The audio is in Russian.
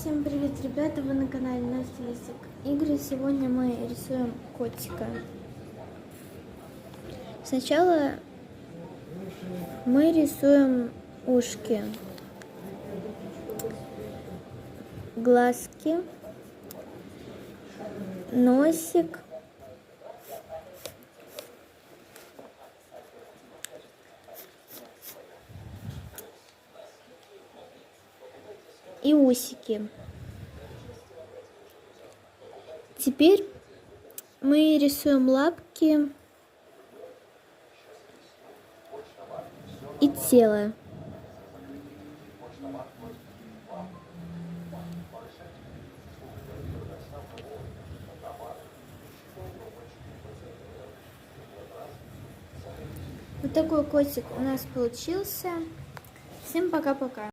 Всем привет, ребята! Вы на канале Настя Лисик Игры. Сегодня мы рисуем котика. Сначала мы рисуем ушки, глазки, носик, и усики. Теперь мы рисуем лапки и тело. Вот такой котик у нас получился. Всем пока-пока.